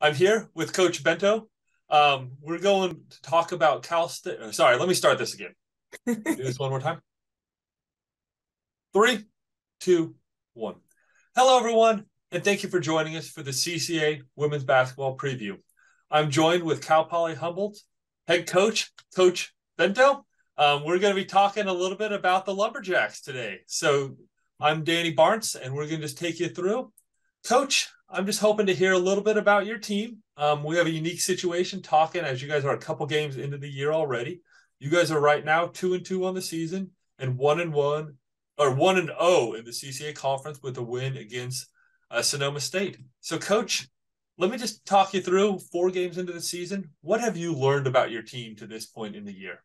I'm here with Coach Bento. We're going to talk about Cal State. Sorry, let me start this again. Do this one more time. 3, 2, 1. Hello, everyone, and thank you for joining us for the CCA Women's Basketball Preview. I'm joined with Cal Poly Humboldt head coach, Coach Bento. We're going to be talking a little bit about the Lumberjacks today. So I'm Danny Barnes, and we're going to just take you through. Coach, I'm just hoping to hear a little bit about your team. We have a unique situation talking as you guys are a couple games into the year already. You guys are right now 2-2 on the season and 1-1 or 1-0 in the CCA conference with a win against Sonoma State. So, Coach, let me just talk you through 4 games into the season. What have you learned about your team to this point in the year?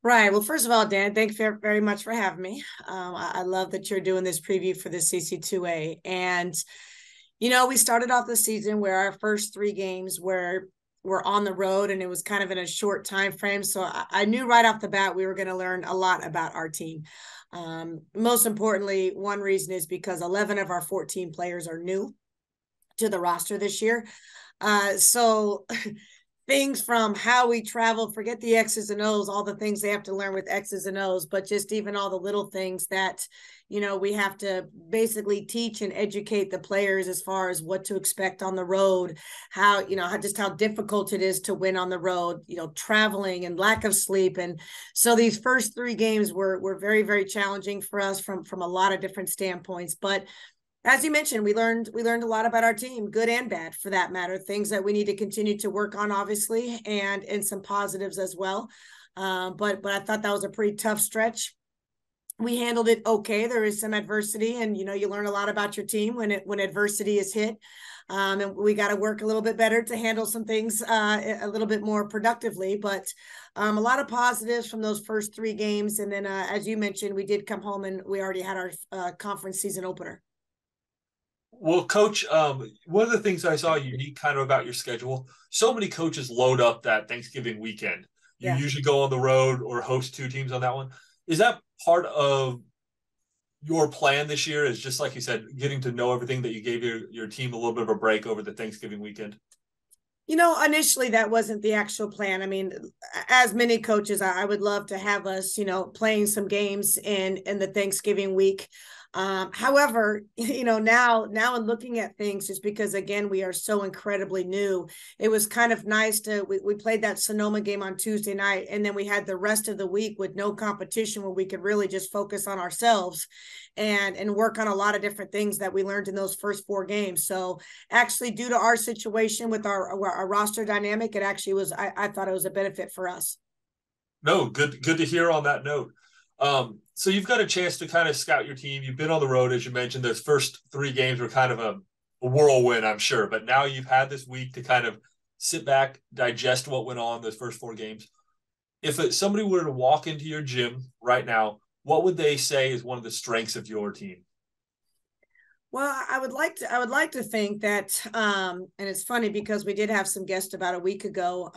Right. Well, first of all, Dan, thank you very much for having me. I love that you're doing this preview for the CC2A. And, we started off the season where our first 3 games were on the road, and it was kind of in a short time frame. So I knew right off the bat we were going to learn a lot about our team. Most importantly, one reason is because 11 of our 14 players are new to the roster this year. So things from how we travel, forget the X's and O's, all the things they have to learn with X's and O's, but just even all the little things that, we have to basically teach and educate the players as far as what to expect on the road, how difficult it is to win on the road, traveling and lack of sleep. And so these first 3 games were very, very challenging for us from a lot of different standpoints. But as you mentioned, we learned a lot about our team, good and bad for that matter, things that we need to continue to work on, obviously, and some positives as well. But I thought that was a pretty tough stretch. We handled it okay. There is some adversity, and you learn a lot about your team when adversity is hit. And we got to work a little bit better to handle some things a little bit more productively. But a lot of positives from those first 3 games. And then, as you mentioned, we did come home and we already had our conference season opener. Well, Coach, one of the things I saw unique kind of about your schedule, so many coaches load up that Thanksgiving weekend. You usually go on the road or host 2 teams on that one. Is that part of your plan this year, is just like you said, getting to know everything, that you gave your team a little bit of a break over the Thanksgiving weekend? Initially that wasn't the actual plan. I mean, as many coaches, I would love to have us, playing some games in the Thanksgiving week. However, now in looking at things, just because, again, we are so incredibly new, it was kind of nice we played that Sonoma game on Tuesday night, and then we had the rest of the week with no competition where we could really just focus on ourselves and work on a lot of different things that we learned in those first 4 games. So actually, due to our situation with our roster dynamic, it actually was, I thought it was a benefit for us. No, good to hear on that note. So you've got a chance to kind of scout your team. You've been on the road, as you mentioned. Those first 3 games were kind of a whirlwind, I'm sure. But now you've had this week to kind of sit back, digest what went on those first 4 games. If somebody were to walk into your gym right now, what would they say is one of the strengths of your team? Well, I would like to think that, and it's funny because we did have some guests about a week ago,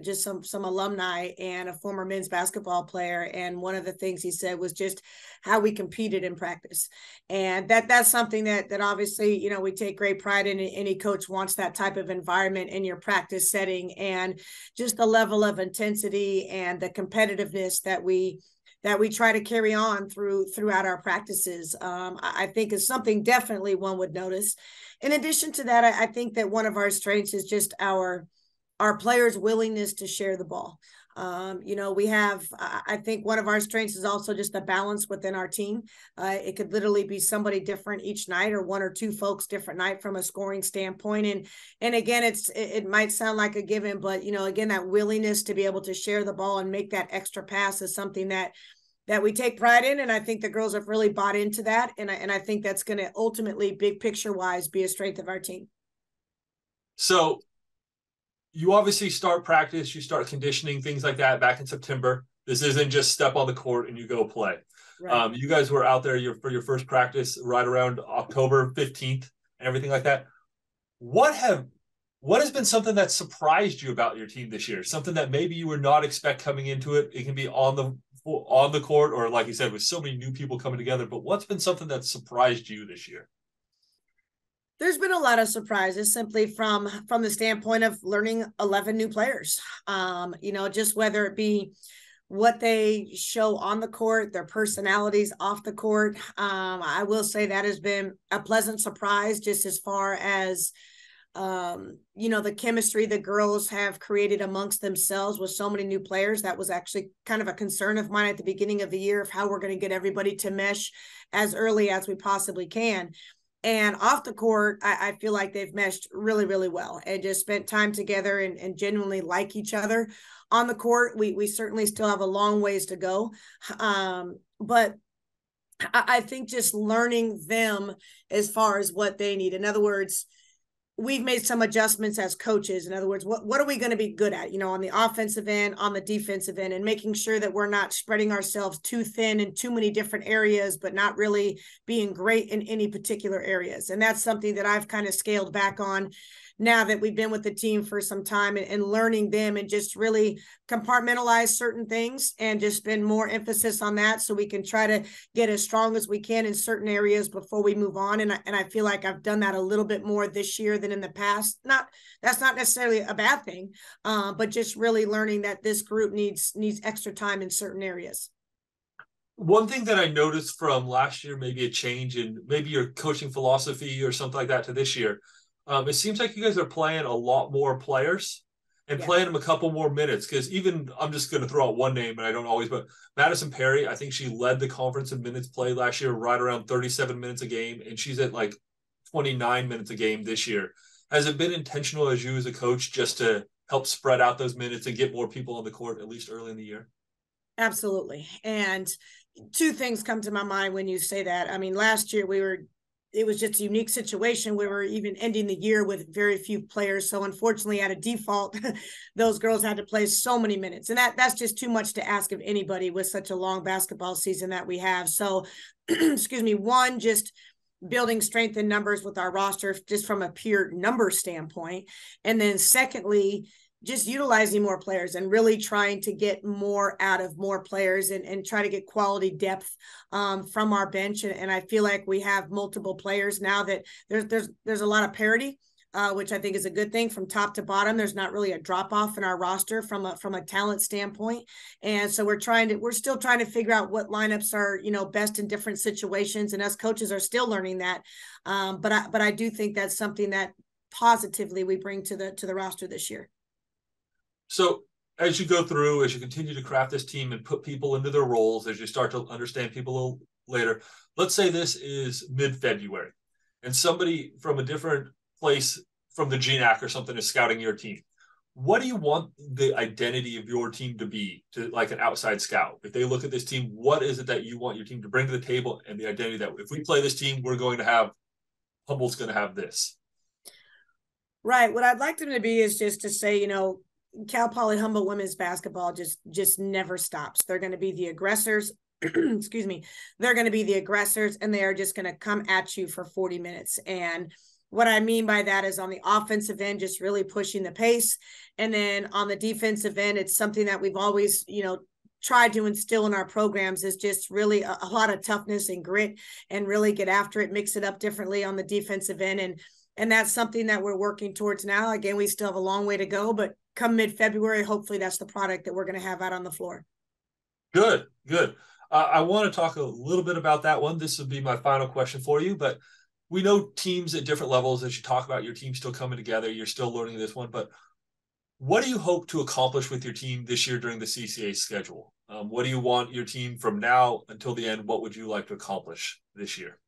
just some alumni and a former men's basketball player. And one of the things he said was just how we competed in practice. And that's something that obviously, we take great pride in. Any coach wants that type of environment in your practice setting, and just the level of intensity and the competitiveness that we try to carry on throughout our practices, I think is something definitely one would notice. In addition to that, I think that one of our strengths is just our players' willingness to share the ball. I think one of our strengths is also just the balance within our team. It could literally be somebody different each night, or 1 or 2 folks different night from a scoring standpoint. And again, it might sound like a given, but again, that willingness to be able to share the ball and make that extra pass is something that we take pride in. And I think the girls have really bought into that. And I think that's going to ultimately, big picture wise, be a strength of our team. So you obviously start practice, you start conditioning, things like that back in September. This isn't just step on the court and you go play. Right. You guys were out there for your first practice right around October 15th and everything like that. What has been something that surprised you about your team this year? Something that maybe you would not expect coming into it. It can be on the court, or like you said, with so many new people coming together. But what's been something that surprised you this year? There's been a lot of surprises simply from the standpoint of learning 11 new players. Just whether it be what they show on the court, their personalities off the court. I will say that has been a pleasant surprise, just as far as the chemistry the girls have created amongst themselves with so many new players. That was actually kind of a concern of mine at the beginning of the year, of how we're going to get everybody to mesh as early as we possibly can. And off the court, I feel like they've meshed really, really well and just spent time together and genuinely like each other. On the court, we certainly still have a long ways to go. But I think just learning them as far as what they need. In other words, we've made some adjustments as coaches. In other words, what are we going to be good at, on the offensive end, on the defensive end, and making sure that we're not spreading ourselves too thin in too many different areas, but not really being great in any particular areas. And that's something that I've kind of scaled back on now that we've been with the team for some time, and learning them, and just really compartmentalize certain things and just spend more emphasis on that, so we can try to get as strong as we can in certain areas before we move on. And I feel like I've done that a little bit more this year than in the past. That's not necessarily a bad thing, but just really learning that this group needs extra time in certain areas. One thing that I noticed from last year, maybe a change in maybe your coaching philosophy or something like that to this year, it seems like you guys are playing a lot more players and playing them a couple more minutes. Because even, I'm just going to throw out one name, and I don't always, but Madison Perry, I think she led the conference in minutes played last year, right around 37 minutes a game, and she's at like 29 minutes a game this year. Has it been intentional as you as a coach just to help spread out those minutes and get more people on the court, at least early in the year? Absolutely. And two things come to my mind when you say that. I mean, last year it was just a unique situation. We were even ending the year with very few players. So unfortunately, at a default, those girls had to play so many minutes. And that's just too much to ask of anybody with such a long basketball season that we have. So, excuse me, one, just building strength in numbers with our roster, just from a pure number standpoint. And then secondly, just utilizing more players and really trying to get more out of more players, and try to get quality depth from our bench. And I feel like we have multiple players now that there's a lot of parity, which I think is a good thing. From top to bottom, there's not really a drop off in our roster from a talent standpoint. And so we're still trying to figure out what lineups are, best in different situations. And us coaches are still learning that. But I do think that's something that positively we bring to the roster this year. So as you go through, as you continue to craft this team and put people into their roles, as you start to understand people a little later, let's say this is mid-February and somebody from a different place from the GNAC or something is scouting your team. What do you want the identity of your team to be, to like an outside scout? If they look at this team, what is it that you want your team to bring to the table, and the identity that if we play this team, we're going to have, Humboldt's going to have this? Right. What I'd like them to be is just to say, Cal Poly Humboldt women's basketball just never stops. They're going to be the aggressors. Excuse me. They're going to be the aggressors, and they are just going to come at you for 40 minutes. And what I mean by that is, on the offensive end, just really pushing the pace. And then on the defensive end, it's something that we've always, tried to instill in our programs, is just really a lot of toughness and grit, and really get after it, mix it up differently on the defensive end. And that's something that we're working towards now. Again, we still have a long way to go, but come mid-February, hopefully that's the product that we're going to have out on the floor. Good. I want to talk a little bit about that one. This would be my final question for you, but we know teams at different levels. As you talk about your team still coming together, you're still learning this one, but what do you hope to accomplish with your team this year during the CCA schedule? What do you want your team from now until the end? What would you like to accomplish this year?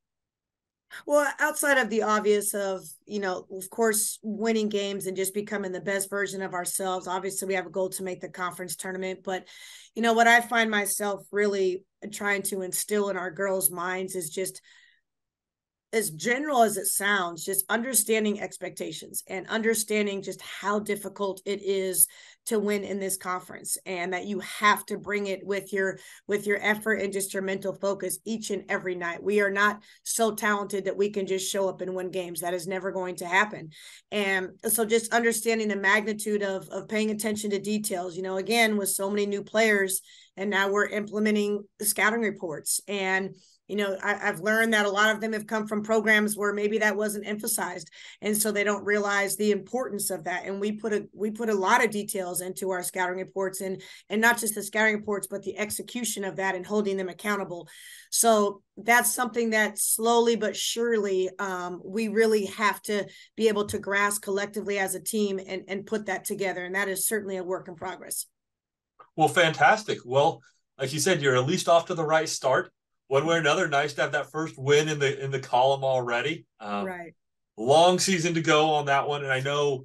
Well, outside of the obvious of, of course, winning games and just becoming the best version of ourselves, obviously we have a goal to make the conference tournament. But, what I find myself really trying to instill in our girls' minds is just, as general as it sounds, just understanding expectations and understanding just how difficult it is to win in this conference, and that you have to bring it with your effort and just your mental focus each and every night. We are not so talented that we can just show up and win games. That is never going to happen. And so just understanding the magnitude of paying attention to details, again, with so many new players, and now we're implementing the scouting reports, and I've learned that a lot of them have come from programs where maybe that wasn't emphasized, and so they don't realize the importance of that. And we put a lot of details into our scouting reports, and not just the scouting reports, but the execution of that and holding them accountable. So that's something that slowly but surely we really have to be able to grasp collectively as a team and put that together. And that is certainly a work in progress. Well, fantastic. Well, like you said, you're at least off to the right start. One way or another, nice to have that first win in the column already. Right. Long season to go on that one. And I know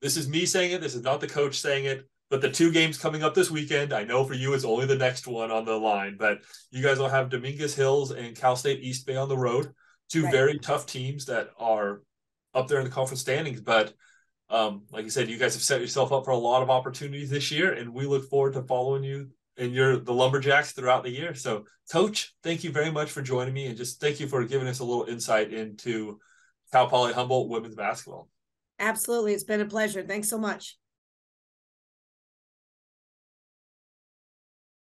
this is me saying it. This is not the coach saying it. But the 2 games coming up this weekend, I know for you it's only the next one on the line. But you guys will have Dominguez Hills and Cal State East Bay on the road. 2 Right. very tough teams that are up there in the conference standings. But like you said, you guys have set yourself up for a lot of opportunities this year, and we look forward to following you and the Lumberjacks throughout the year. So, Coach, thank you very much for joining me, and just thank you for giving us a little insight into Cal Poly Humboldt women's basketball. Absolutely. It's been a pleasure. Thanks so much.